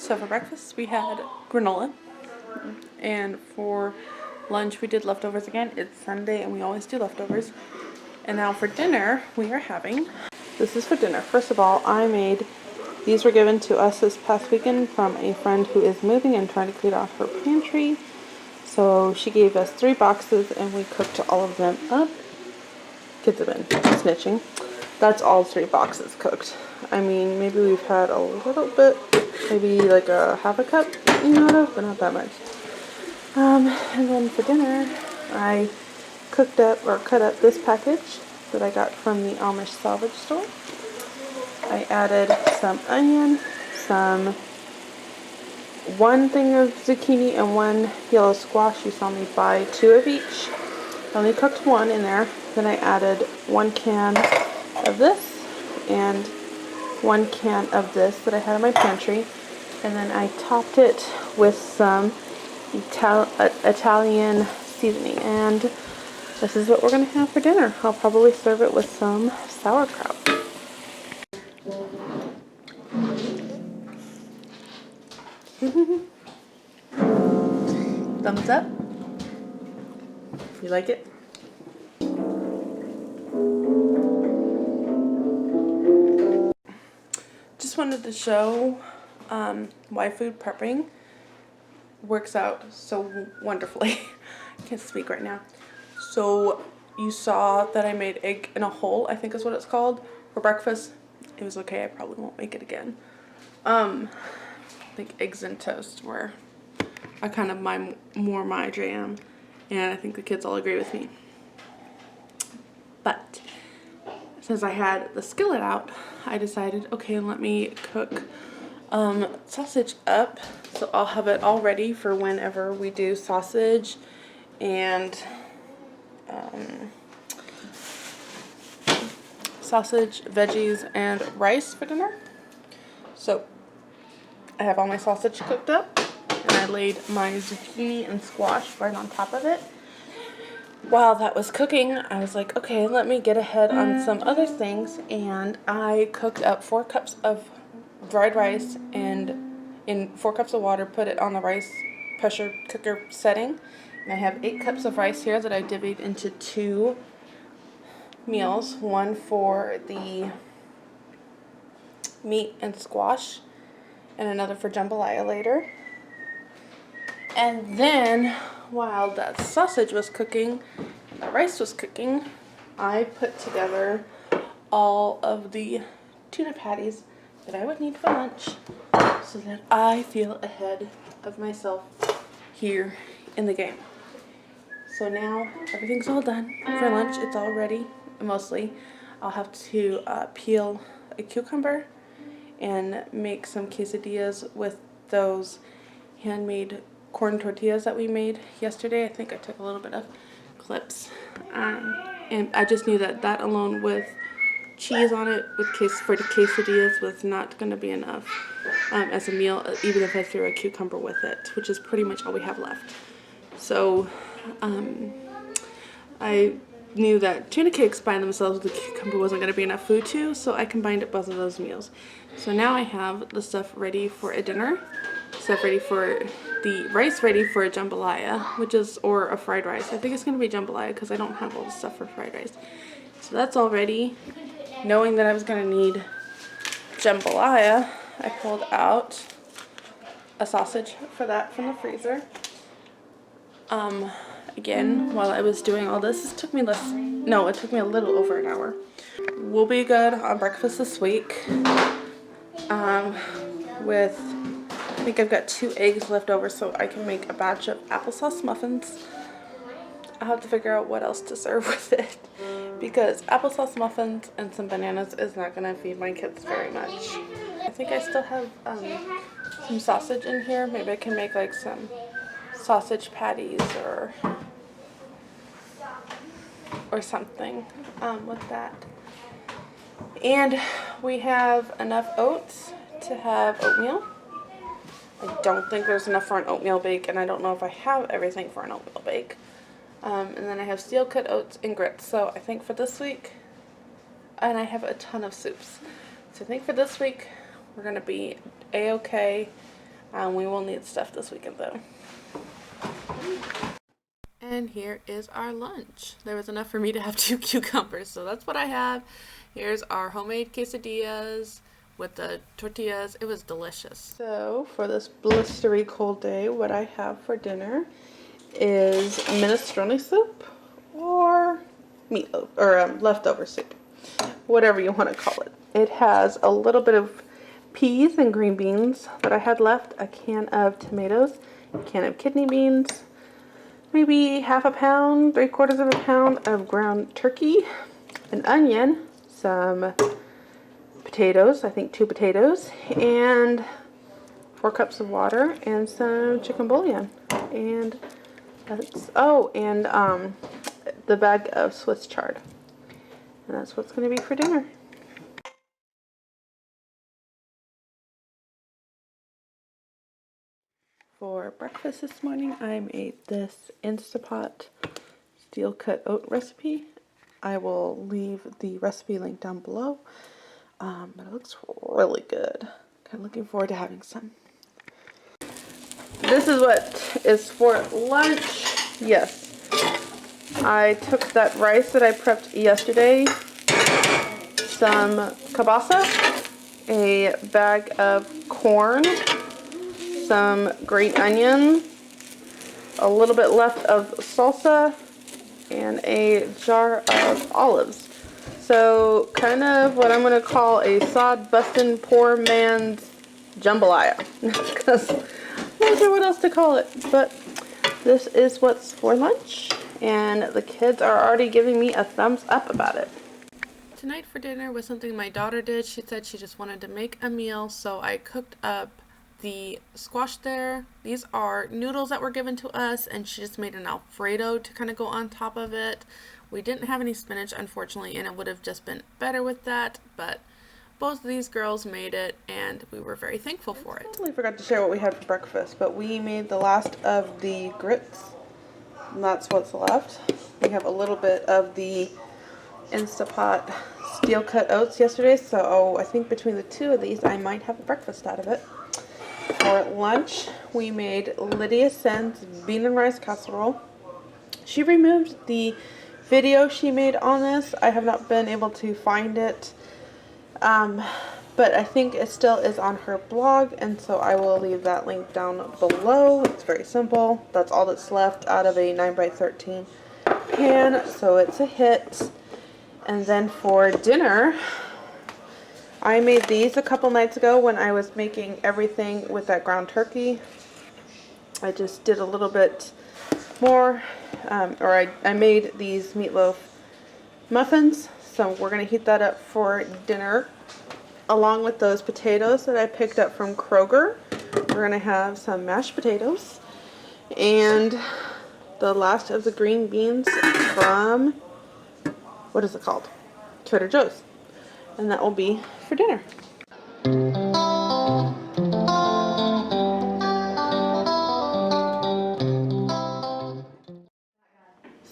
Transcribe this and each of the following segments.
So for breakfast we had granola, and for lunch we did leftovers again. It's Sunday and we always do leftovers. And now for dinner we are having, this is for dinner. First of all, these were given to us this past weekend from a friend who is moving and trying to clean off her pantry. So she gave us 3 boxes and we cooked all of them up. Kids have been snitching. That's all 3 boxes cooked. I mean, maybe we've had a little bit, maybe like a half a cup eaten out of, but not that much. And then for dinner, I cooked up or cut up this package that I got from the Amish salvage store. I added some onion, one thing of zucchini and 1 yellow squash. You saw me buy 2 of each. I only cooked 1 in there. Then I added 1 can of this and 1 can of this that I had in my pantry. And then I topped it with some Italian seasoning. And this is what we're going to have for dinner. I'll probably serve it with some sauerkraut. Thumbs up if you like it. Just wanted to show why food prepping works out so wonderfully. I can't speak right now. So you saw that I made egg in a hole, I think is what it's called, for breakfast. It was okay. I probably won't make it again. I think eggs and toast were kind of more my jam, and I think the kids all agree with me. But since I had the skillet out, I decided, okay, let me cook sausage up. So I'll have it all ready for whenever we do sausage and sausage, veggies, and rice for dinner. So I have all my sausage cooked up, and I laid my zucchini and squash right on top of it. While that was cooking, I was like, okay, let me get ahead on some other things, and I cooked up 4 cups of dried rice, and in 4 cups of water, put it on the rice pressure cooker setting. And I have 8 cups of rice here that I divvied into 2 meals, one for the meat and squash, and another for jambalaya later. And then, while that sausage was cooking, and the rice was cooking, I put together all of the tuna patties that I would need for lunch so that I feel ahead of myself here in the game. So now everything's all done for lunch. It's all ready, mostly. I'll have to peel a cucumber and make some quesadillas with those handmade corn tortillas that we made yesterday. I think I took a little bit of clips. And I just knew that that alone with cheese on it for the quesadillas was not going to be enough as a meal, even if I threw a cucumber with it, which is pretty much all we have left. So I knew that tuna cakes by themselves with the cucumber wasn't going to be enough food too, so I combined both of those meals. So now I have the stuff ready for a dinner, stuff ready for the rice ready for a jambalaya, or a fried rice. I think it's going to be jambalaya because I don't have all the stuff for fried rice. So that's all ready. Knowing that I was going to need jambalaya, I pulled out a sausage for that from the freezer. Again, while I was doing all this, it took me a little over an hour. We'll be good on breakfast this week. I think I've got 2 eggs left over, so I can make a batch of applesauce muffins. I'll have to figure out what else to serve with it, because applesauce muffins and some bananas is not going to feed my kids very much. I think I still have some sausage in here. Maybe I can make like some sausage patties or something with that. And we have enough oats to have oatmeal. I don't think there's enough for an oatmeal bake, and I don't know if I have everything for an oatmeal bake. And then I have steel cut oats and grits. So I think for this week, and I have a ton of soups. So I think for this week, we're going to be a-okay. We will need stuff this weekend though. And here is our lunch. There was enough for me to have 2 cucumbers, so that's what I have. Here's our homemade quesadillas with the tortillas. It was delicious. So for this blistery cold day, what I have for dinner is minestrone soup or meatloaf or leftover soup, whatever you want to call it. It has a little bit of peas and green beans that I had left, a can of tomatoes, a can of kidney beans, maybe half a pound, 3/4 of a pound of ground turkey, an onion, some potatoes, I think 2 potatoes, and 4 cups of water, and some chicken bouillon. And that's, and the bag of Swiss chard. And that's what's going to be for dinner. For breakfast this morning, I made this Instapot steel cut oat recipe. I will leave the recipe link down below, but it looks really good. Kind of looking forward to having some. This is what is for lunch. Yes, I took that rice that I prepped yesterday, some kielbasa, a bag of corn, some green onion, a little bit left of salsa, and a jar of olives. So kind of what I'm going to call a sod bustin' poor man's jambalaya, because I'm not sure what else to call it. But this is what's for lunch, and the kids are already giving me a thumbs up about it. Tonight for dinner was something my daughter did. She said she just wanted to make a meal, so I cooked up the squash there. These are noodles that were given to us, and she just made an Alfredo to kind of go on top of it. We didn't have any spinach, unfortunately, and it would have just been better with that, but both of these girls made it, and we were very thankful for it. I totally forgot to share what we had for breakfast, but we made the last of the grits, and that's what's left. We have a little bit of the Instapot steel cut oats yesterday, so I think between the 2 of these, I might have a breakfast out of it. For lunch, we made Lydia Sen's bean and rice casserole. She removed the video she made on this. I have not been able to find it, but I think it still is on her blog, and so I will leave that link down below. It's very simple. That's all that's left out of a 9x13 pan, so it's a hit. And then for dinner, I made these a couple nights ago when I was making everything with that ground turkey. I just did a little bit more, I made these meatloaf muffins, so we're going to heat that up for dinner along with those potatoes that I picked up from Kroger. We're going to have some mashed potatoes and the last of the green beans from, what is it called? Trader Joe's. And that will be for dinner.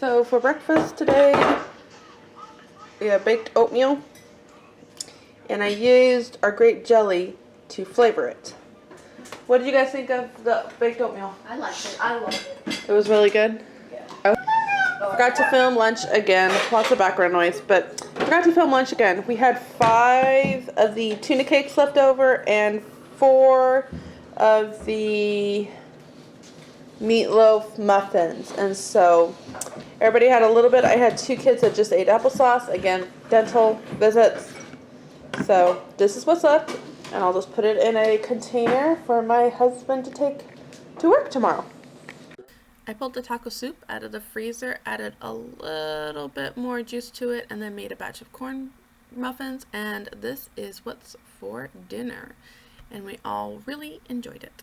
So for breakfast today, we have baked oatmeal, and I used our grape jelly to flavor it. What did you guys think of the baked oatmeal? I liked it. I loved it. It was really good? Yeah. Forgot to film lunch again. Lots of background noise, but forgot to film lunch again. We had 5 of the tuna cakes left over and 4 of the meatloaf muffins, and so everybody had a little bit. I had 2 kids that just ate applesauce. Again, dental visits. So this is what's left, and I'll just put it in a container for my husband to take to work tomorrow. I pulled the taco soup out of the freezer, added a little bit more juice to it, and then made a batch of corn muffins, and this is what's for dinner, and we all really enjoyed it.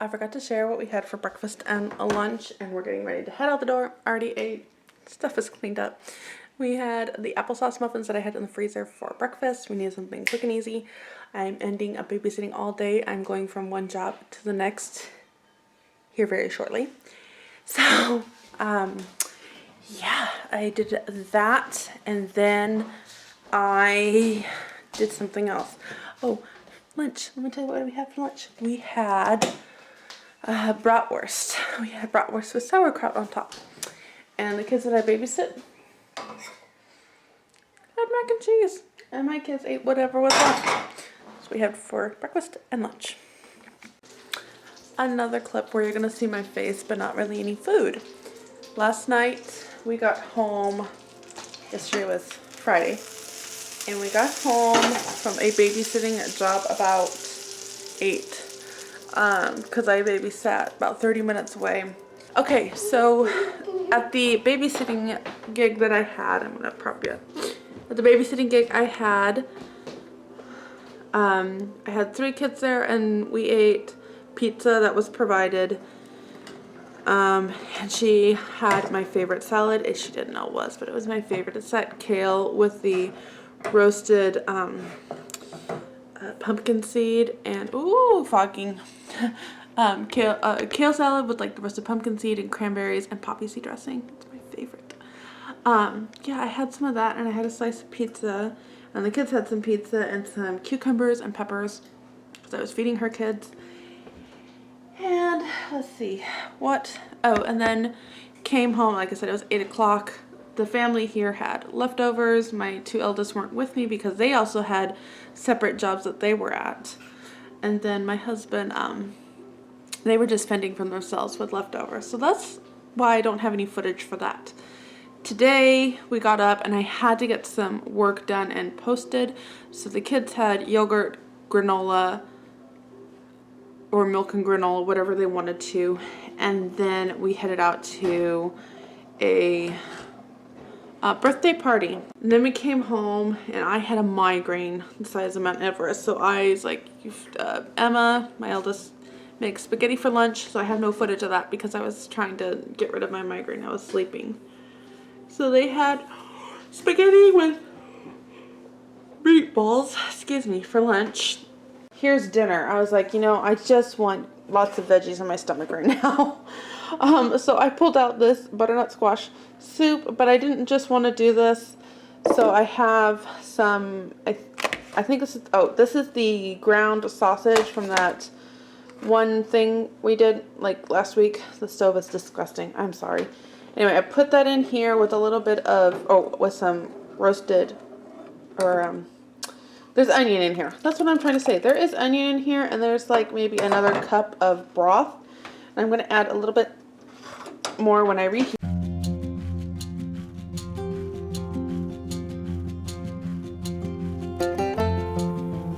I forgot to share what we had for breakfast and a lunch, and we're getting ready to head out the door. Already ate. Stuff is cleaned up. We had the applesauce muffins that I had in the freezer for breakfast. We needed something quick and easy. I'm ending up babysitting all day. I'm going from one job to the next here very shortly. So, yeah, I did that, and then I did something else. Oh, lunch. Let me tell you what we had for lunch. We had bratwurst. We had bratwurst with sauerkraut on top. And the kids that I babysit had mac and cheese. And my kids ate whatever was left. So we had for breakfast and lunch. Another clip where you're going to see my face, but not really any food. Last night we got home, yesterday was Friday, and we got home from a babysitting job about 8, because I babysat about 30 minutes away. Okay, so at the babysitting gig that I had, I'm going to prop you up. At the babysitting gig I had 3 kids there, and we ate pizza that was provided. And she had my favorite salad. She didn't know what it was, but it was my favorite. It's that kale with the roasted pumpkin seed and ooh, fogging. Kale salad with like the roasted pumpkin seed and cranberries and poppy seed dressing. It's my favorite. Yeah, I had some of that, and I had a slice of pizza, and the kids had some pizza and some cucumbers and peppers because I was feeding her kids. And let's see what, oh, and then came home. Like I said, it was 8 o'clock. The family here had leftovers. My 2 eldest weren't with me because they also had separate jobs that they were at. And then my husband, they were just fending for themselves with leftovers. So that's why I don't have any footage for that. Today we got up and I had to get some work done and posted. So the kids had yogurt, granola, or milk and granola, whatever they wanted to. And then we headed out to a birthday party. And then we came home and I had a migraine the size of Mount Everest. So I was like, Emma, my eldest, makes spaghetti for lunch. So I have no footage of that because I was trying to get rid of my migraine. I was sleeping. So they had spaghetti with meatballs, excuse me, for lunch. Here's dinner. I was like, I just want lots of veggies in my stomach right now. So I pulled out this butternut squash soup, but I didn't just want to do this. So I have some, I think this is the ground sausage from that one thing we did like last week. The stove is disgusting. I'm sorry. Anyway, I put that in here with a little bit of, with some roasted, or, there's onion in here. That's what I'm trying to say. There is onion in here, and there's like maybe another cup of broth. And I'm going to add a little bit more when I reheat.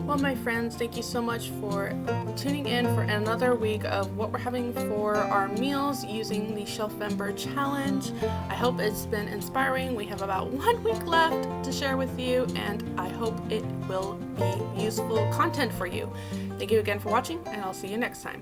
Well, my friends, thank you so much for tuning in for another week of what we're having for our meals using the Shelv-ember challenge. I hope it's been inspiring. We have about 1 week left to share with you, and I hope it will be useful content for you. Thank you again for watching, and I'll see you next time.